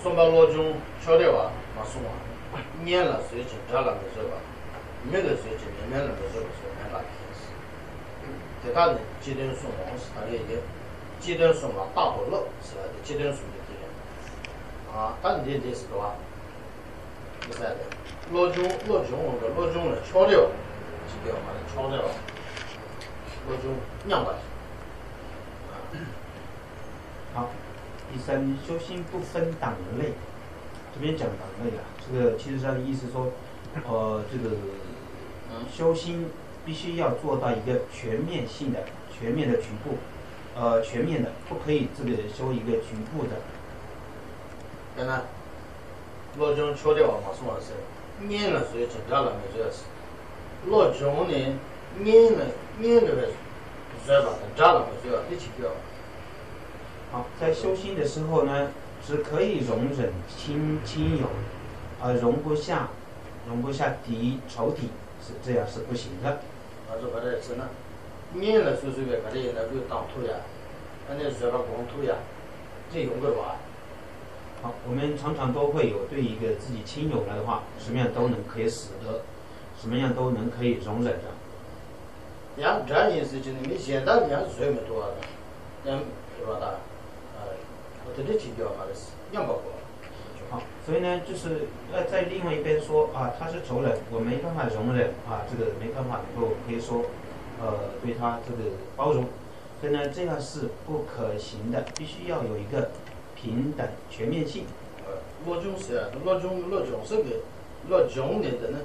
送把老钟敲掉啊，马送啊，年了水警察了没事吧？没个水警年了没事不是蛮大件事。在他呢，阶段送往是他的一个阶段送了大多乐是吧？阶段送的阶段啊，但你这是个吧？第三的老钟了敲掉，是掉嘛的敲掉，老钟酿吧。好，第三，修心不分党类。这边讲党类啊，这个其实它的意思说，这个修心必须要做到一个全面性的、全面的局部，全面的，不可以这个修一个局部的。看看，老钟敲掉嘛，什么事？年了水警察了没这事。老钟呢，年了是吧？查了没这一起掉。好，在修心的时候呢，只可以容忍亲友，容不下敌仇敌，是这样是不行的。这把这是呢，年了岁的，把这那个当土呀，那是把光土呀，这用个吧。好，我们常常都会有对一个自己亲友来的话，什么样都能可以使得，什么样都能可以容忍的。这件事情你现在你是谁没多少的，是吧？我这里去掉嘛的是，两百多。好，所以呢，就是在另外一边说啊，他是仇人，我没办法容忍啊，这个没办法能够可以说，对他这个包容，所以呢，这样是不可行的，必须要有一个平等全面性。老钟是啊，老钟是个老钟的呢，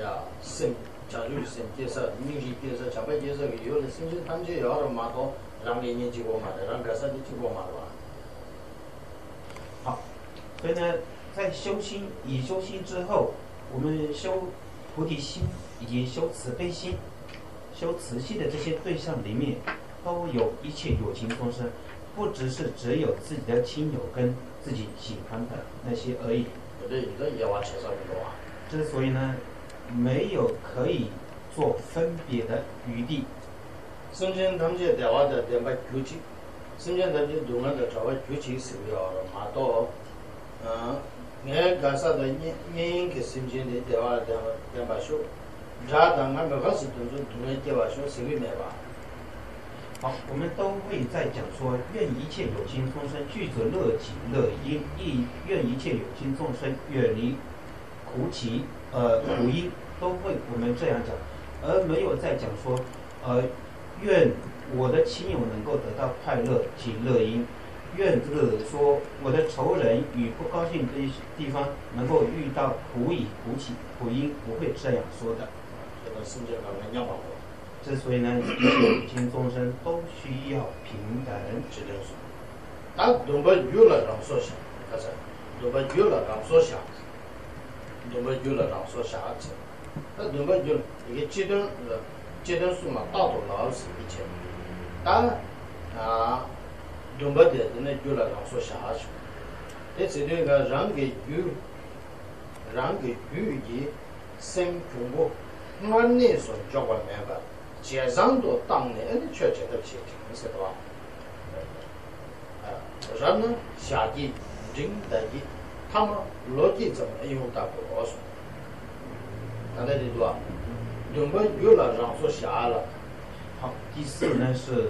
呀，省讲究省建设，民生建设，全部建设个有了，甚至他们就要了码头，让给你几个码的，让干啥的几个码的吧。好，所以呢，在修心之后，我们修菩提心以及修慈悲心、修慈心的这些对象里面，都有一切有情众生，不只有自己的亲友跟自己喜欢的那些而已。对，这也往前上多啊。之所以呢，没有可以做分别的余地。首先，他们这电话的把具体，首先他们动了的稍微具体是要码到，干啥的你给申请的电话电把手，然后俺们开始动的电话手是个咩吧？好，我们都会在讲说，愿一切有情众生具足乐己乐因，亦愿一切有情众生远离苦因，都会我们这样讲，而没有在讲说，愿我的亲友能够得到快乐及乐因，愿这个说我的仇人与不高兴的地方能够遇到苦因，不会这样说的。这个世界上面两百多。之所以呢，一切有情众生都需要平等。这就是咱东北娱乐上所想，但是东北娱乐上所想，东北娱乐上所想的，那东北娱乐一个阶段数嘛，大多老是一千，当然东北的那娱乐上所想去，在这里个让给语言生中国，俺那时候教官明白。街上都当年的确觉得去听是吧？人呢下地人的地，他们逻辑怎么用到不告诉？刚才这段，东北娱乐上所下了。好，第四呢是，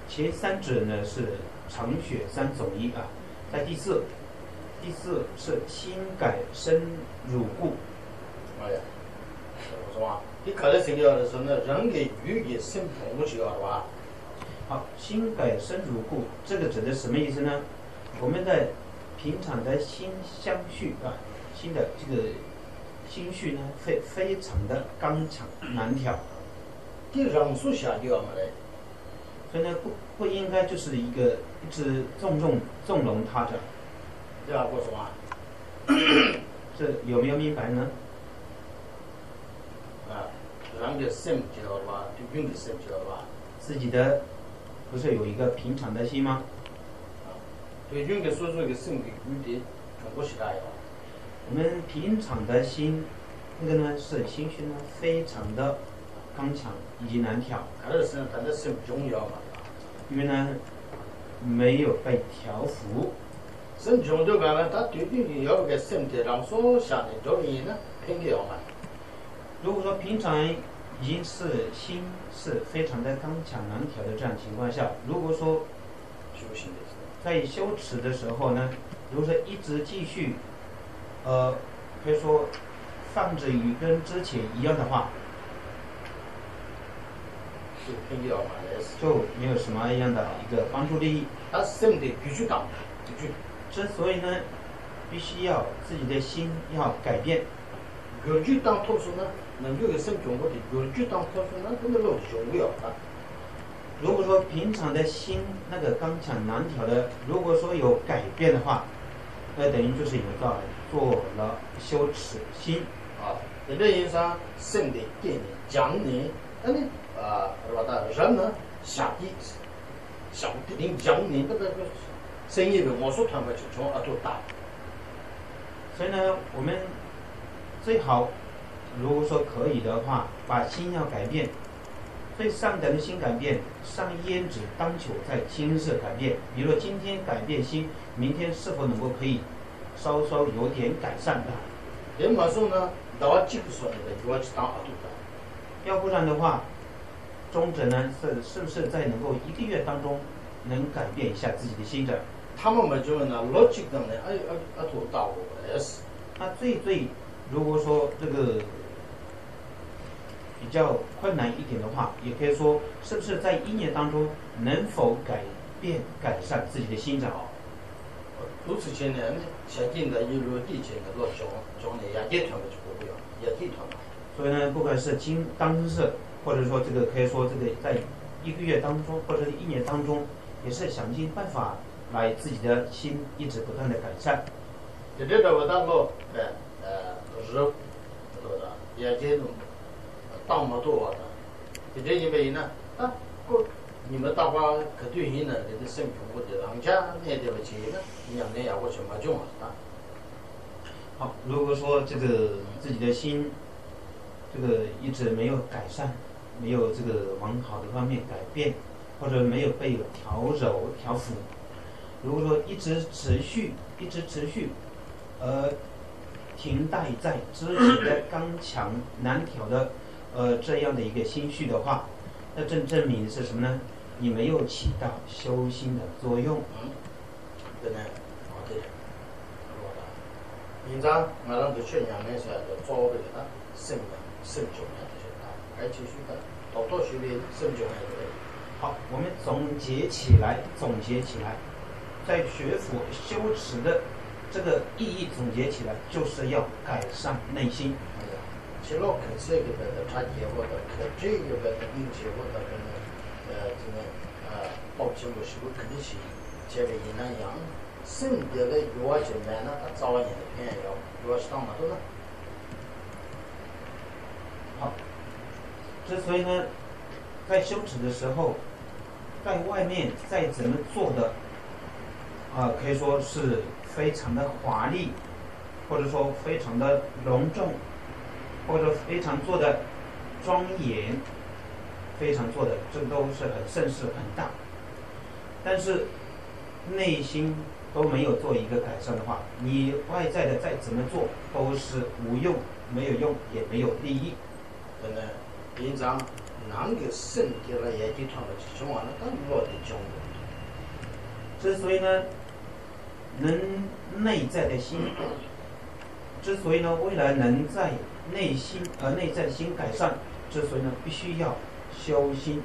前三者呢是长雪三种一啊，在第四是心改生汝故。哎呀，是吧？你看到这个的时候呢，人的语言生不起了吧？好，心改生如故，这个指的什么意思呢？我们的平常的心相续啊，心的这个心绪呢，非常的刚强难调。你人数下掉嘛嘞？所以呢，不应该就是一直纵容他的。这样过什么？这有没有明白呢？人的心知道吧？对人的心知道吧？自己的不是有一个平常的心吗？对人的所说的心的语的，中国是哪样？我们平常的心，那个呢是心绪呢非常的刚强以及难调。他的心重要嘛？因为呢没有被调服。身穷就讲呢，他对你要个身体上所想的叫你呢，偏给要买。如果说平常已经是心是非常的刚强难调的这样情况下，如果说修行的时候，在修持的时候呢，如果说一直继续，可以说放着与跟之前一样的话，就偏给要买的是。就没有什么样的一个帮助利益。他身体必须当，必须。之所以呢，必须要自己的心要改变。越剧当特殊呢，能有个身穷或者越剧当特殊呢，根本老穷不了啊。如果说平常的心那个刚强难调的，如果说有改变的话，那等于就是有做了修持心啊。在这意义上，身体给你讲你，那你说的人呢，下地想定定讲你那个生意的魔术团队就从都大。所以呢，我们最好如果说可以的话，把心要改变。最上等的心改变，上焉指当求在今日改变。比如说今天改变心，明天是否能够可以稍有点改善的？这魔术呢，到几不说那个，就要去当阿杜的。要不然的话，中者呢是不是在能够1个月当中能改变一下自己的心者？他们嘛就呢，逻辑的呢，阿杜大我也是。那最如果说这个比较困难一点的话，也可以说是不是在1年当中能否改善自己的心者？如此些年，前进的一路地界的老讲的也团的就不要，也地团嘛。所以呢，不管是当时，或者说这个可以说这个在1个月当中，或者是1年当中，也是想尽办法来自己的心一直不断的改善。这个我当过日，也这种当么多的，这因为呢，你们大家可对应呢，这个生穷或者人家那对不起呢，两年也我什么用啊？好，如果说这个自己的心，这个一直没有改善，没有这个往好的方面改变，或者没有被调伏，如果说一直持续，停滞在之前的刚强难调的这样的一个心绪的话，那证明是什么呢？你没有起到修心的作用。对呢，对的。平常我们就去两年时就做这个肾穷的这些还继续的，多学练肾穷的这个。好，我们总结起来，在学佛修持的这个意义总结起来，就是要改善内心。其实可这个的他结果的，可这个的应结果的报经过是不肯定是这个一那样，身体的药就买呢，他早年的偏药是当么多呢？好，之所以呢，在修持的时候，在外面再怎么做的，可以说是非常的华丽，或者说非常的隆重，或者非常做的庄严，非常做的这都是很盛世很大，但是内心都没有做一个改善的话，你外在的再怎么做都是无用，没有用，也没有利益。真的，平常哪个身体了也就团了其中啊，那当我的讲的。之所以呢，内在的心，之所以呢，未来能在内在的心改善，之所以呢，必须要修心。